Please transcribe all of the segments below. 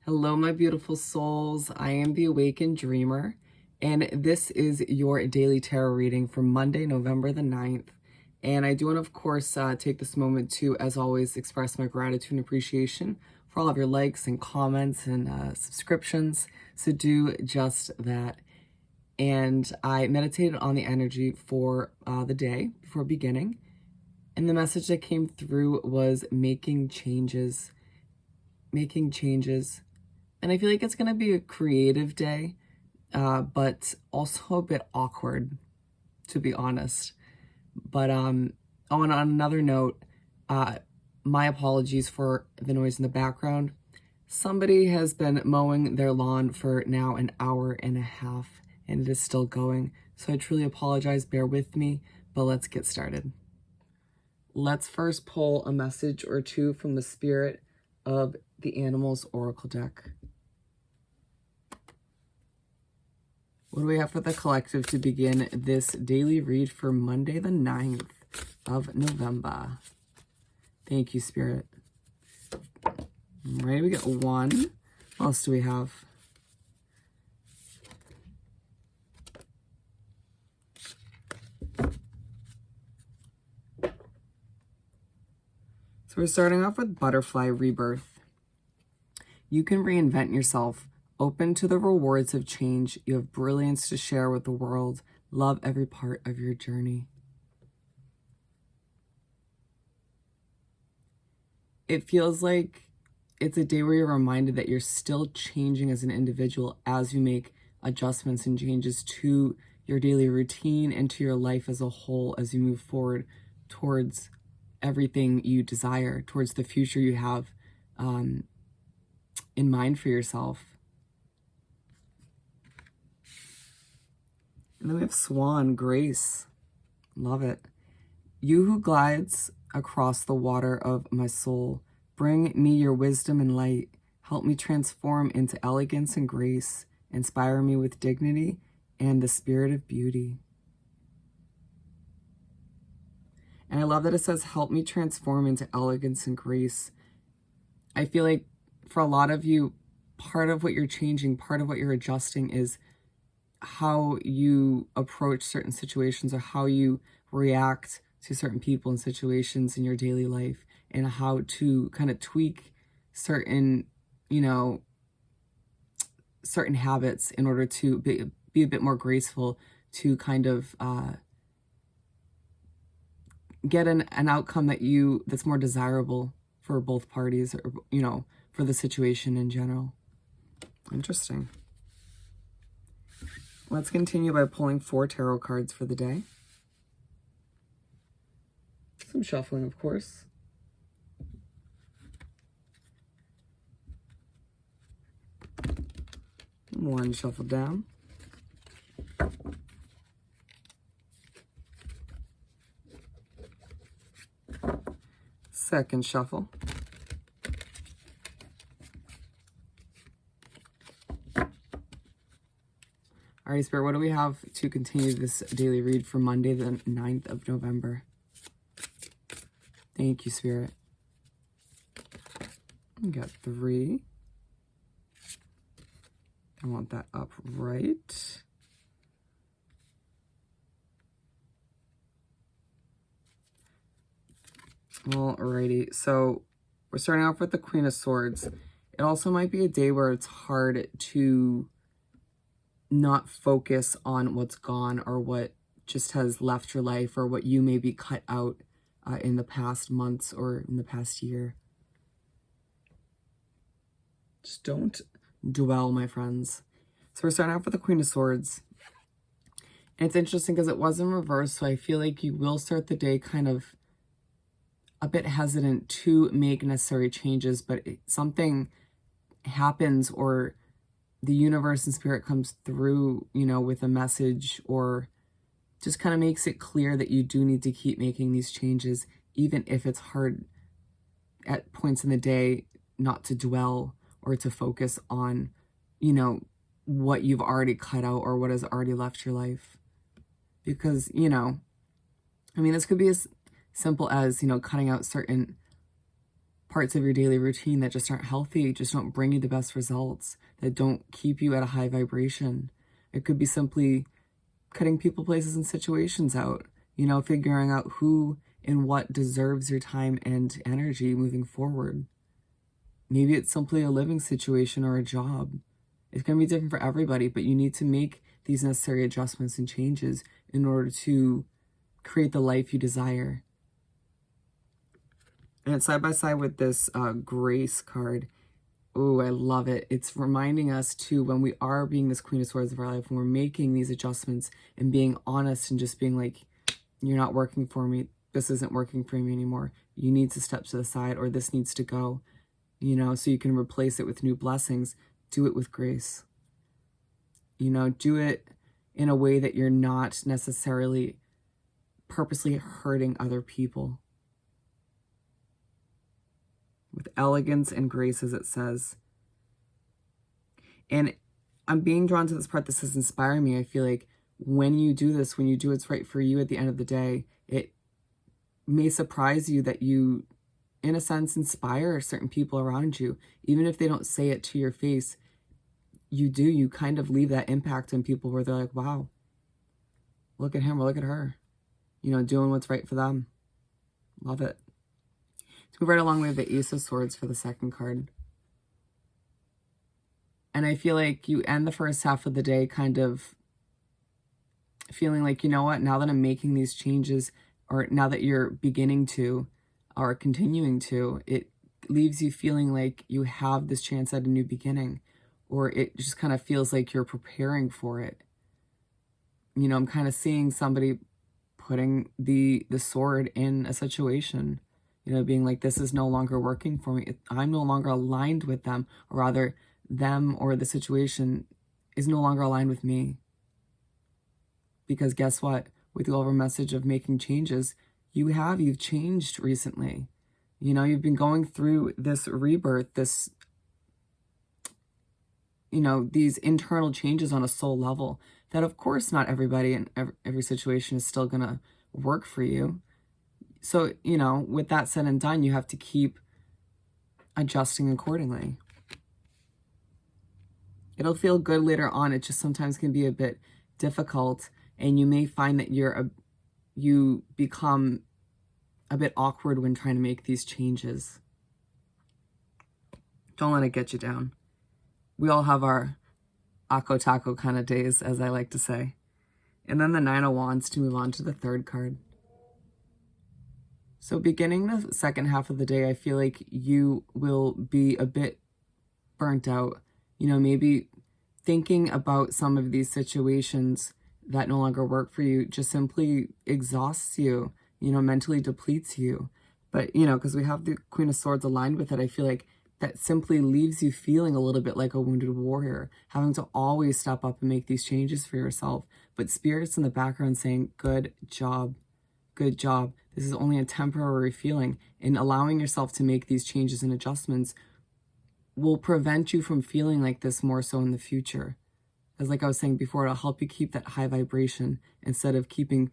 Hello, my beautiful souls. I am the Awakened Dreamer, and this is your daily tarot reading for Monday, November the 9th. And I do want to, of course, take this moment to, as always, express my gratitude and appreciation for all of your likes and comments and subscriptions. So do just that. And I meditated on the energy for the day before beginning. And the message that came through was making changes. And I feel like it's going to be a creative day, but also a bit awkward, to be honest. But on another note, my apologies for the noise in the background. Somebody has been mowing their lawn for now an hour and a half, and it is still going. So I truly apologize. Bear with me, but let's get started. Let's first pull a message or two from the spirit of the Animals Oracle deck. What do we have for the collective to begin this daily read for Monday the 9th of November? Thank you, Spirit. All right, we got one. What else do we have? So we're starting off with Butterfly Rebirth. You can reinvent yourself. Open to the rewards of change. You have brilliance to share with the world. Love every part of your journey. It feels like it's a day where you're reminded that you're still changing as an individual as you make adjustments and changes to your daily routine and to your life as a whole as you move forward towards everything you desire, towards the future you have in mind for yourself. And then we have Swan, Grace. Love it. You who glides across the water of my soul, bring me your wisdom and light. Help me transform into elegance and grace. Inspire me with dignity and the spirit of beauty. And I love that it says, help me transform into elegance and grace. I feel like for a lot of you, part of what you're changing, part of what you're adjusting is how you approach certain situations or how you react to certain people and situations in your daily life, and how to kind of tweak certain, certain habits in order to be a bit more graceful, to kind of get an outcome that's more desirable for both parties, or, for the situation in general. Interesting. Let's continue by pulling 4 tarot cards for the day. Some shuffling, of course. One shuffle down. Second shuffle. All right, Spirit, what do we have to continue this daily read for Monday, the 9th of November? Thank you, Spirit. We got 3. I want that upright. Alrighty, so we're starting off with the Queen of Swords. It also might be a day where it's hard to not focus on what's gone or what just has left your life, or what you may be cut out in the past months or in the past year. Just don't dwell, my friends. So we're starting off with the Queen of Swords. And it's interesting because it was in reverse, so I feel like you will start the day kind of a bit hesitant to make necessary changes, but something happens, or the universe and spirit comes through, with a message, or just kind of makes it clear that you do need to keep making these changes, even if it's hard at points in the day not to dwell or to focus on, what you've already cut out or what has already left your life. Because, this could be as simple as, cutting out certain parts of your daily routine that just aren't healthy, just don't bring you the best results, that don't keep you at a high vibration. It could be simply cutting people, places, and situations out, figuring out who and what deserves your time and energy moving forward. Maybe it's simply a living situation or a job. It's going to be different for everybody, but you need to make these necessary adjustments and changes in order to create the life you desire. And it's side by side with this grace card. Oh, I love it. It's reminding us too, when we are being this Queen of Swords of our life, when we're making these adjustments and being honest and just being like, you're not working for me. This isn't working for me anymore. You need to step to the side, or this needs to go, so you can replace it with new blessings. Do it with grace. Do it in a way that you're not necessarily purposely hurting other people. With elegance and grace, as it says. And I'm being drawn to this part. This is inspiring me. I feel like when you do this, when you do what's right for you at the end of the day, it may surprise you that you, in a sense, inspire certain people around you. Even if they don't say it to your face, you kind of leave that impact on people where they're like, wow, look at him or look at her, doing what's right for them. Love it. Let's move right along with the Ace of Swords for the second card. And I feel like you end the first half of the day kind of feeling like, you know what, now that I'm making these changes, or now that you're beginning to, or continuing to, it leaves you feeling like you have this chance at a new beginning, or it just kind of feels like you're preparing for it. I'm kind of seeing somebody putting the sword in a situation, being like, this is no longer working for me. I'm no longer aligned with them, or rather them or the situation is no longer aligned with me. Because guess what? With the overall message of making changes, you've changed recently. You've been going through this rebirth, this, these internal changes on a soul level that, of course, not everybody in every situation is still going to work for you. So, with that said and done, you have to keep adjusting accordingly. It'll feel good later on. It just sometimes can be a bit difficult, and you may find that you become a bit awkward when trying to make these changes. Don't let it get you down. We all have our Ako Taco kind of days, as I like to say. And then the Nine of Wands to move on to the third card. So beginning the second half of the day, I feel like you will be a bit burnt out. Maybe thinking about some of these situations that no longer work for you just simply exhausts you, mentally depletes you. But, because we have the Queen of Swords aligned with it, I feel like that simply leaves you feeling a little bit like a wounded warrior, having to always step up and make these changes for yourself. But Spirit's in the background saying, good job, good job. This is only a temporary feeling, and allowing yourself to make these changes and adjustments will prevent you from feeling like this more so in the future. As like I was saying before, it'll help you keep that high vibration instead of keeping,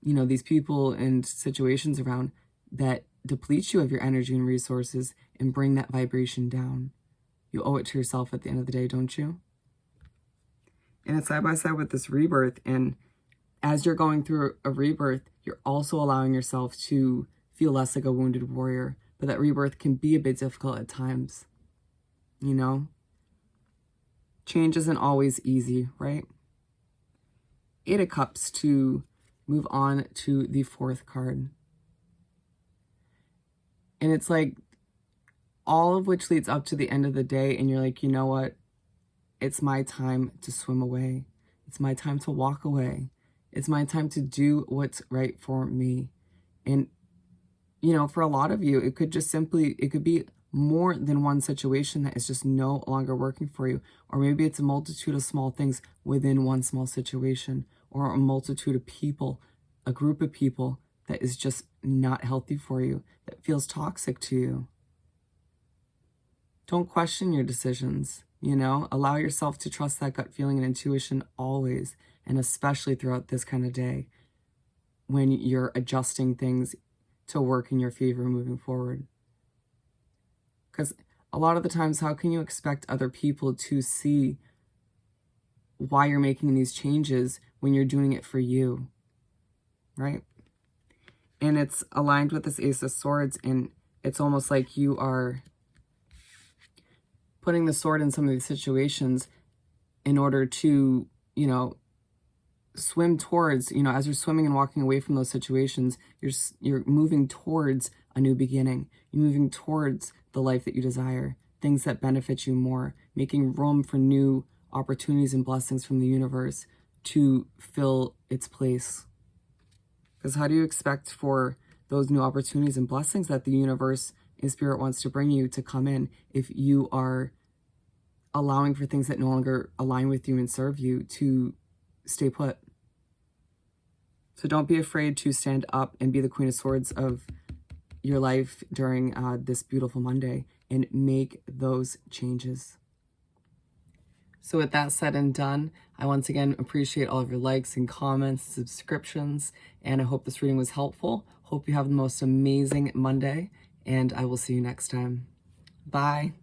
these people and situations around that deplete you of your energy and resources and bring that vibration down. You owe it to yourself at the end of the day, don't you? And it's side by side with this rebirth. And as you're going through a rebirth, you're also allowing yourself to feel less like a wounded warrior. But that rebirth can be a bit difficult at times. Change isn't always easy, right? Eight of Cups to move on to the fourth card. And it's like all of which leads up to the end of the day, and you're like, you know what? It's my time to swim away. It's my time to walk away. It's my time to do what's right for me. And, for a lot of you, it could be more than one situation that is just no longer working for you. Or maybe it's a multitude of small things within one small situation, or a multitude of people, a group of people that is just not healthy for you, that feels toxic to you. Don't question your decisions, allow yourself to trust that gut feeling and intuition always, and especially throughout this kind of day when you're adjusting things to work in your favor moving forward. Because a lot of the times, how can you expect other people to see why you're making these changes when you're doing it for you, right? And it's aligned with this Ace of Swords, and it's almost like you are putting the sword in some of these situations in order to, you know, swim towards, you know, as you're swimming and walking away from those situations, you're moving towards a new beginning. You're moving towards the life that you desire, things that benefit you more, making room for new opportunities and blessings from the universe to fill its place. Because how do you expect for those new opportunities and blessings that the universe and spirit wants to bring you to come in if you are allowing for things that no longer align with you and serve you to stay put? So don't be afraid to stand up and be the Queen of Swords of your life during this beautiful Monday and make those changes. So with that said and done, I once again appreciate all of your likes and comments, subscriptions, and I hope this reading was helpful. Hope you have the most amazing Monday, and I will see you next time. Bye.